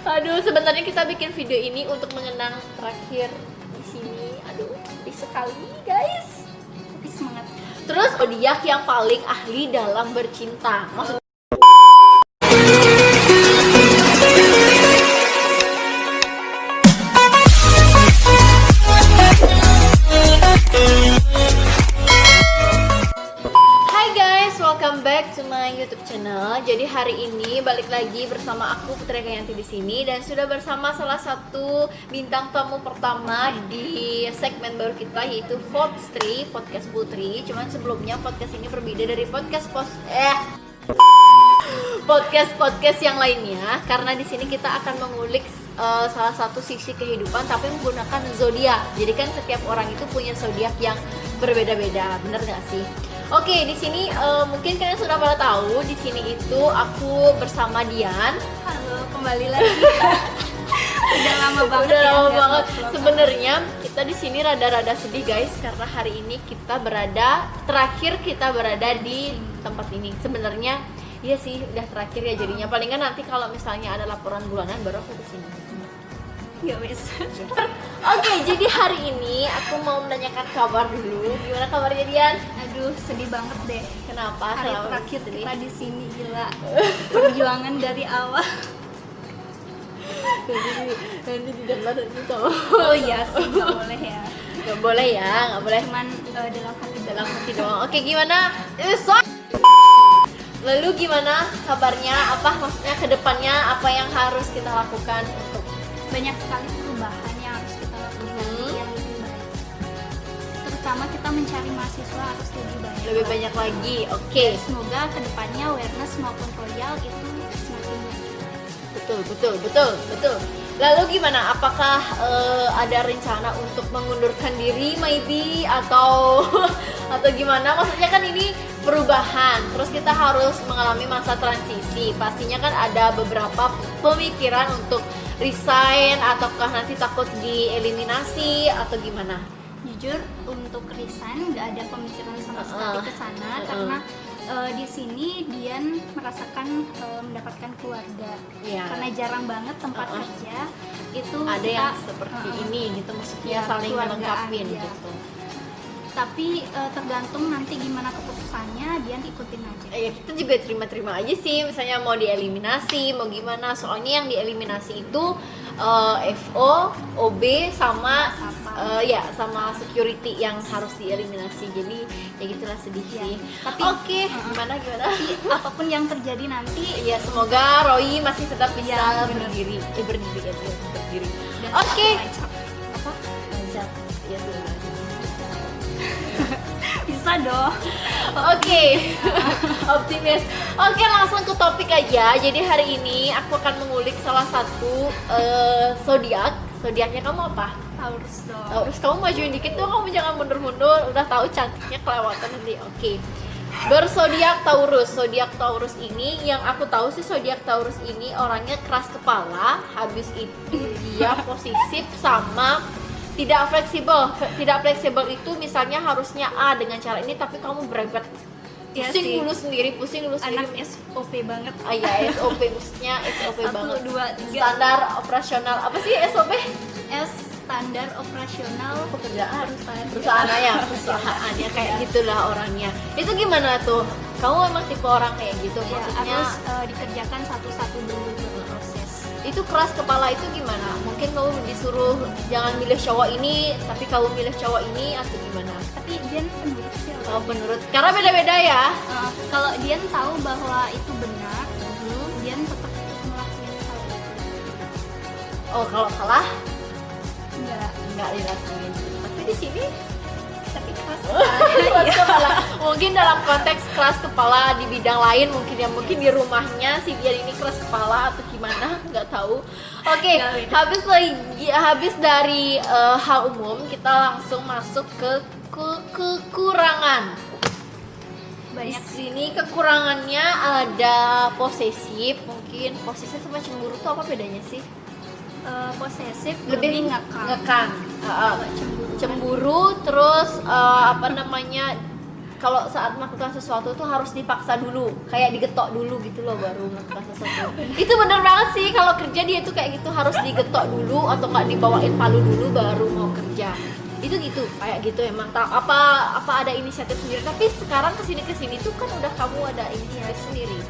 Aduh, sebenarnya kita bikin video ini untuk mengenang terakhir di sini. Aduh, sedih sekali, guys. Tapi semangat. Terus zodiak yang paling ahli dalam bercinta. Maksudnya welcome back to my YouTube channel. Jadi hari ini balik lagi bersama aku Putri Kayanti di sini dan sudah bersama salah satu bintang tamu pertama di segmen baru kita yaitu Podstri, podcast Putri. Cuman sebelumnya podcast ini berbeda dari podcast yang lainnya karena di sini kita akan mengulik salah satu sisi kehidupan tapi menggunakan zodiak. Jadi kan setiap orang itu punya zodiak yang berbeda-beda, bener gak sih? Oke, di sini mungkin kalian sudah pada tahu di sini itu aku bersama Dian. Halo, kembali lagi. Udah lama banget. Udah lama banget. Sebenarnya kita di sini rada-rada sedih guys karena hari ini terakhir kita berada di tempat ini. Sebenarnya iya sih udah terakhir ya jadinya. Palingan nanti kalau misalnya ada laporan bulanan baru aku kesini. Ya wes. Oke, jadi hari ini aku mau menanyakan kabar dulu. Gimana kabarnya Dian? Aduh, sedih banget deh. Kenapa? Hari terakhir kita di sini gila. Perjuangan dari awal. Nanti di depan itu sama. Oh iya sih, nggak boleh ya. Nggak boleh ya, nggak boleh. Cuman dalam hati doang. Oke, gimana? Lalu gimana kabarnya? Apa maksudnya kedepannya? Apa yang harus kita lakukan untuk banyak sekali perubahan yang harus kita lakukan yang lebih baik. Terutama kita mencari mahasiswa harus lebih banyak lagi. Oke. Semoga kedepannya awareness maupun royal itu semakin maju. Betul. Lalu gimana? Apakah ada rencana untuk mengundurkan diri maybe atau gimana? Maksudnya kan ini perubahan. Terus kita harus mengalami masa transisi. Pastinya kan ada beberapa pemikiran untuk resign ataukah nanti takut dieliminasi atau gimana? Jujur untuk resign nggak ada pemikiran sama sekali ke sana karena di sini Dian merasakan mendapatkan keluarga karena jarang banget tempat kerja itu ada yang seperti ini gitu maksudnya saling melengkapi gitu. Tapi tergantung nanti gimana keputusannya, Dian ikutin aja. Ya kita juga terima aja sih, misalnya mau dieliminasi, mau gimana. Soalnya yang dieliminasi itu FO, OB sama sama security yang harus dieliminasi. Jadi ya gitulah sedih sih. Tapi gimana? Tapi apapun yang terjadi nanti, ya semoga Roy masih tetap bisa berdiri. Oke. Apa? Lanjut. Ya sudah. Bisa dong. Oke. Optimis. Oke, langsung ke topik aja. Jadi hari ini aku akan mengulik salah satu zodiak. Zodiaknya kamu apa? Taurus dong. Taurus, kamu majuin dikit dong, kamu jangan mundur-mundur. Udah tahu cantiknya kelewatan nanti. Oke. Berzodiak Taurus. Zodiak Taurus ini yang aku tahu sih zodiak Taurus ini orangnya keras kepala, habis itu dia posesif sama tidak fleksibel itu misalnya harusnya A dengan cara ini tapi kamu berebet pusing dulu sendiri anak SOP banget. Iya, SOP maksudnya SOP 1, banget 2, 3. standar operasional apa sih SOP? Standar operasional perusahaannya kayak gitulah orangnya. Itu gimana tuh? Kamu emang tipe orang kayak gitu maksudnya harus dikerjakan satu-satu dulu proses. Itu keras kepala itu gimana? Mungkin kamu disuruh jangan milih cowok ini, tapi kamu milih cowok ini atau gimana? Tapi Dian penurut sih. Oh penurut, karena beda-beda ya. Kalau Dian tahu bahwa itu benar, Dian tetap melakukan hal itu. Oh kalau kalah? Enggak dilakuin. Tapi di sini tapi keras kepala. Mungkin dalam konteks keras kepala di bidang lain mungkin di rumahnya si Dian ini keras kepala atau gimana nggak tahu. Oke, habis dari hal umum kita langsung masuk ke kekurangan. Banyak sini kekurangannya ada posesif, mungkin posesif sama cemburu tuh apa bedanya sih? Posesif lebih ngekang. Cemburu terus kalau saat melakukan sesuatu tuh harus dipaksa dulu, kayak digetok dulu gitu loh baru melakukan sesuatu. Itu bener banget sih, kalau kerja dia tuh kayak gitu, harus digetok dulu atau nggak dibawain palu dulu baru mau kerja. Itu gitu, kayak gitu emang. Apa ada inisiatif sendiri, tapi sekarang kesini tuh kan udah kamu ada inisiatif sendiri,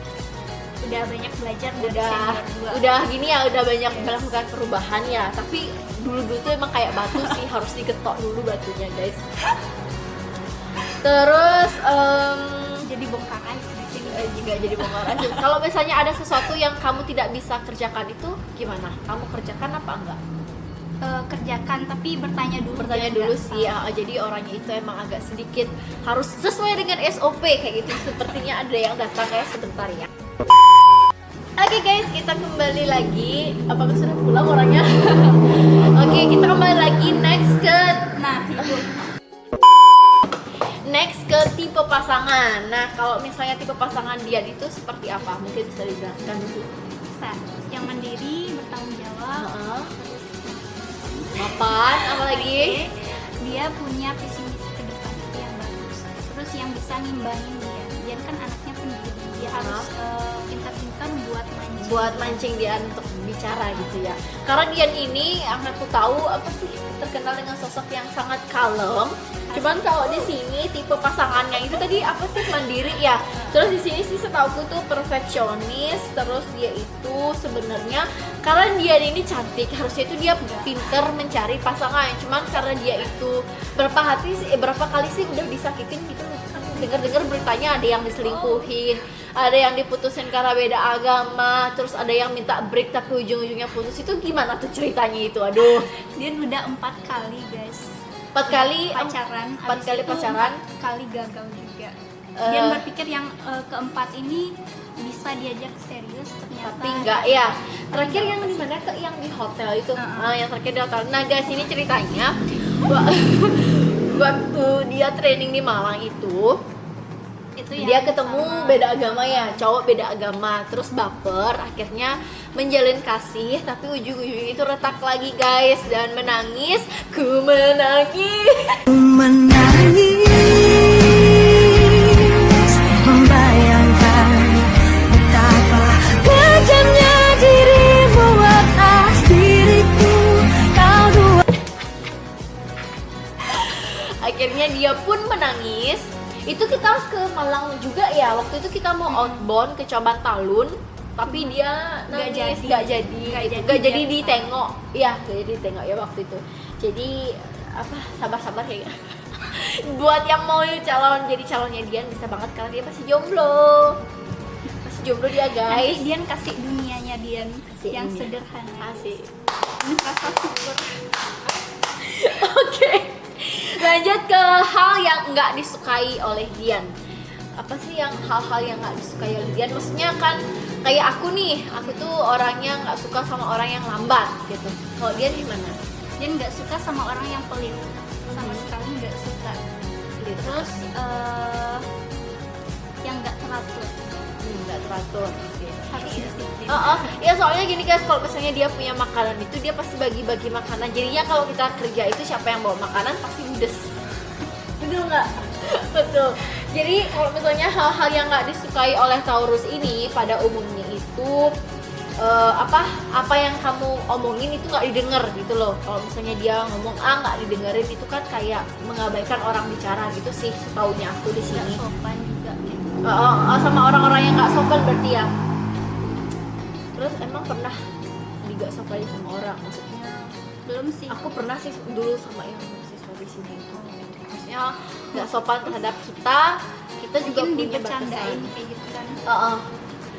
udah banyak belajar dari senior gua. udah gini ya, udah banyak melakukan perubahan ya. Tapi dulu tuh emang kayak batu sih, harus digetok dulu batunya guys. Terus jadi bongkaran di sini. juga jadi bongkaran. Kalau misalnya ada sesuatu yang kamu tidak bisa kerjakan itu gimana? Kamu kerjakan apa enggak? Kerjakan, tapi bertanya dulu. Bertanya dulu sih. Jadi orangnya itu emang agak sedikit harus sesuai dengan SOP kayak gitu. Sepertinya ada yang datang kayak sebentar ya. Oke guys, kita kembali lagi. Apakah sudah pulang orangnya? Oke, kita kembali lagi next ke ke tipe pasangan. Nah, kalau misalnya tipe pasangan Dian itu seperti apa? Mungkin bisa dijelaskan dulu. Bisa. Yang mandiri, bertanggung jawab. Mapan, apalagi? Dia punya visi misi ke depan itu yang bagus. Terus yang bisa ngimbangin dia. Dian kan anaknya pendiri. Dia harus pintar-pintar buat mancing Dian untuk bicara gitu ya. Karena Dian ini yang aku tahu apa sih, terkenal dengan sosok yang sangat kalem. Cuman kalau di sini tipe pasangannya itu tadi apa sih, mandiri ya. Terus di sini sih setauku tuh perfeksionis. Terus dia itu sebenarnya karena dia ini cantik, harusnya itu dia pinter mencari pasangan. Cuman karena dia itu berapa kali sih udah disakitin gitu. Dengar-dengar beritanya ada yang diselingkuhin, ada yang diputusin karena beda agama, terus ada yang minta break tapi ujung-ujungnya putus. Itu gimana tuh ceritanya itu? Aduh, dia udah 4 kali guys. 4 kali pacaran, 4 kali pacaran, 4 kali gagal juga. Dia berpikir yang keempat ini bisa diajak serius, ternyata tapi enggak ya. Terakhir yang di mana, ke yang di hotel itu. Yang terakhir di hotel. Nah guys, ini ceritanya waktu dia training di Malang itu dia ketemu beda agama ya, cowok beda agama, terus baper, akhirnya menjalin kasih, tapi ujung-ujungnya itu retak lagi guys, dan menangis, ku menangis, membayangkan betapa kejamnya dirimu atas diriku, kau dua. Akhirnya dia pun menangis. Itu kita ke Malang juga ya, waktu itu kita mau outbound ke Coban Talun, tapi dia nangis, gak jadi ditengok ya, ya waktu itu. Jadi apa, sabar ya. Buat yang mau jadi calonnya Dian bisa banget, karena dia masih jomblo dia guys. Nanti Dian kasih dunianya Dian kasih yang ini sederhana. kasih Rasa syukur. Oke. Lanjut ke hal yang nggak disukai oleh Dian. Apa sih yang hal-hal yang nggak disukai oleh Dian? Maksudnya kan kayak aku tuh orangnya nggak suka sama orang yang lambat gitu. Kalau Dian gimana? Dian nggak suka sama orang yang pelit, sama sekali nggak suka. Terus yang nggak teratur. Harus disiplin. Ya soalnya gini guys, kalau misalnya dia punya makanan itu dia pasti bagi-bagi makanan. Jadinya kalau kita kerja itu siapa yang bawa makanan pasti ludes. Betul nggak? Betul. Jadi kalau misalnya hal-hal yang nggak disukai oleh Taurus ini pada umumnya itu apa yang kamu omongin itu nggak didengar gitu loh. Kalau misalnya dia ngomong A nggak didengerin, itu kan kayak mengabaikan orang bicara gitu sih, setaunya aku di sini. Nggak sopan juga. Sama orang-orang yang nggak sopan berarti ya. Terus emang pernah nggak sopan sama orang? Maksudnya belum sih. Aku pernah sih dulu sama yang mahasiswa di sini itu. Maksudnya nggak sopan terhadap kita juga mungkin punya dibercandain batasan. kayak gitu kan.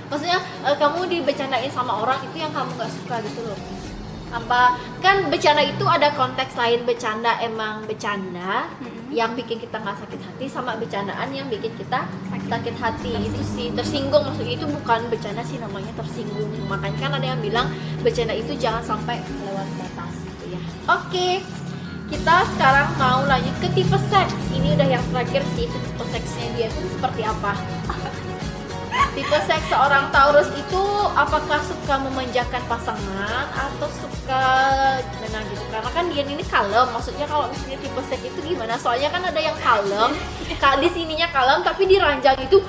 Maksudnya kamu dibercandain sama orang itu yang kamu nggak suka gitu loh. Apa kan bercanda itu ada konteks lain, bercanda emang bercanda yang bikin kita nggak sakit hati, sama bercandaan yang bikin kita sakit hati. Itu sih tersinggung, maksudnya itu bukan bercanda sih, namanya tersinggung. Makanya kan ada yang bilang bercanda itu jangan sampai lewat batas gitu ya. Oke, kita sekarang mau lanjut ke tipe seks. Ini udah yang terakhir sih, tipe seksnya dia itu seperti apa. Tipe seks seorang Taurus itu apakah suka memanjakan pasangan atau suka gimana gitu? Karena kan dia ini kalem, maksudnya kalau misalnya tipe seks itu gimana? Soalnya kan ada yang kalem, di sininya kalem tapi di ranjang itu,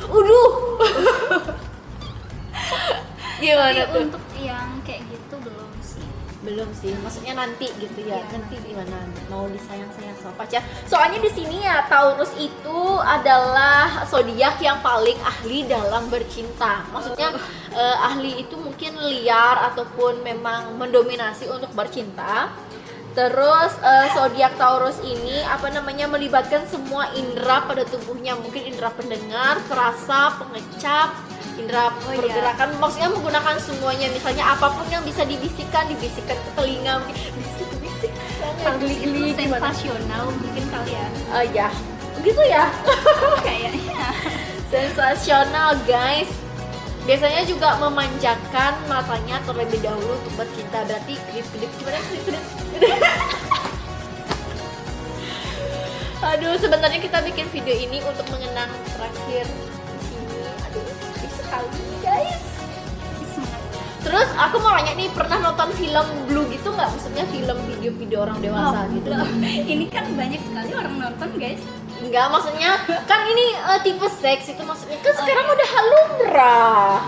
gimana Tapi tuh? untuk yang kayak gitu Belum sih, maksudnya nanti gitu ya. Nanti gimana mau disayang-sayang sama pacar. Soalnya di sini ya Taurus itu adalah zodiak yang paling ahli dalam bercinta. Maksudnya ahli itu mungkin liar ataupun memang mendominasi untuk bercinta. Terus zodiak Taurus ini melibatkan semua indera pada tubuhnya, mungkin indera pendengar, perasa, pengecap, indera pergerakan, maksudnya menggunakan semuanya. Misalnya apapun yang bisa dibisikkan ke telinga, bisik itu sensasional mungkin kalian. Ya gitu ya. Kayaknya Sensasional guys. Biasanya juga memanjakan matanya terlebih dahulu untuk bercinta. Berarti kedip-kedip gimana? Kedip-kedip. Aduh, sebenarnya kita bikin video ini untuk mengenang terakhir di sini. Aduh, sedih sekali guys. semangat. Terus aku mau nanya nih, pernah nonton film Blue gitu nggak? Maksudnya film video-video orang dewasa gitu. Ini kan banyak sekali orang nonton guys. Enggak, maksudnya kan ini tipe seks itu maksudnya kan sekarang udah lumrah.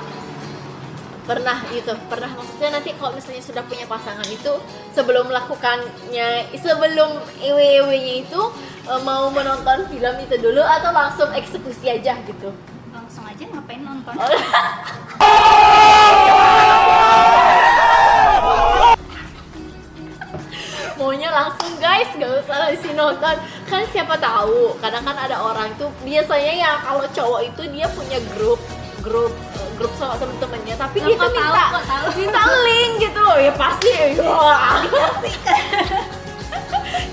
Pernah maksudnya nanti kalau misalnya sudah punya pasangan itu sebelum melakukannya, sebelum ewe-ewenya itu mau menonton film itu dulu atau langsung eksekusi aja gitu? Langsung aja ngapain nonton? Maunya langsung guys, gak usah isi nonton. Kan siapa tahu, kadang kan ada orang tuh biasanya ya kalau cowok itu dia punya grup sama temen-temennya, tapi dia tuh minta link gitu loh. Ya pasti dikasih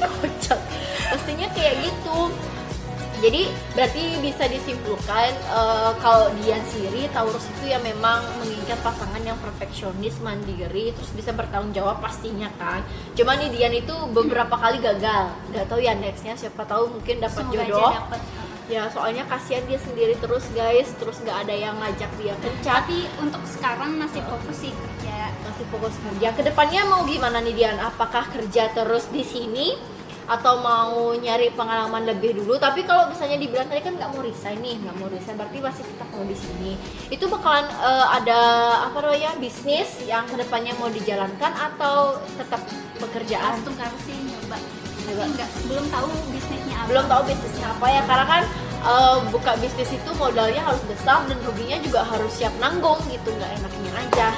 kocak, pastinya kayak gitu. Jadi berarti bisa disimpulkan kalau Dian sendiri Taurus itu ya memang mengincar pasangan yang perfeksionis, mandiri, terus bisa bertanggung jawab pastinya kan. Cuma nih Dian itu beberapa kali gagal. Gak tahu ya nextnya, siapa tahu mungkin dapat jodoh. Ya soalnya kasihan dia sendiri terus guys, terus nggak ada yang ngajak dia kencan. Tapi untuk sekarang masih fokus sih kerja. Masih fokus kerja. Kedepannya mau gimana nih Dian? Apakah kerja terus di sini atau mau nyari pengalaman lebih dulu? Tapi kalau misalnya dibilang tadi kan nggak mau resign, berarti masih tetap mau di sini. Itu bakalan ada bisnis yang kedepannya mau dijalankan atau tetap pekerjaan? Tunggal sih nyoba. Belum tahu bisnisnya apa. Ya karena kan buka bisnis itu modalnya harus besar dan ruginya juga harus siap nanggung gitu, nggak enaknya aja.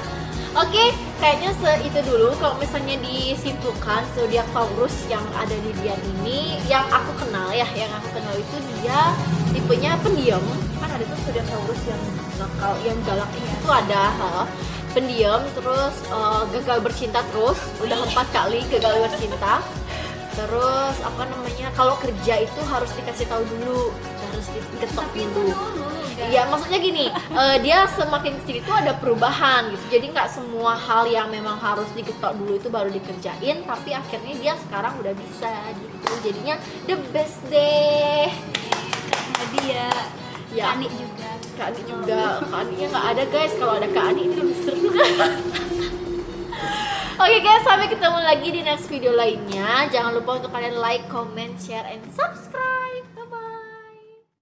Oke, kayaknya itu dulu. Kalau misalnya disimpulkan zodiak Taurus yang ada di Dian ini, yang aku kenal itu dia tipenya pendiam. Kan ada tuh zodiak Taurus yang nakal, yang galak itu ada pendiam, terus gagal bercinta terus, udah 4 kali gagal bercinta. Terus kalau kerja itu harus dikasih tahu dulu, harus diketok dulu. Iya, maksudnya gini, dia semakin kesini tuh ada perubahan gitu. Jadi nggak semua hal yang memang harus diketok dulu itu baru dikerjain, tapi akhirnya dia sekarang udah bisa gitu. Jadinya the best deh. Karena dia Ya. Kak Ani juga. Kak Aninya nggak ada guys. Kalau ada Kak Ani ini lebih seru. Oke guys, sampai ketemu lagi di next video lainnya. Jangan lupa untuk kalian like, comment, share, and subscribe.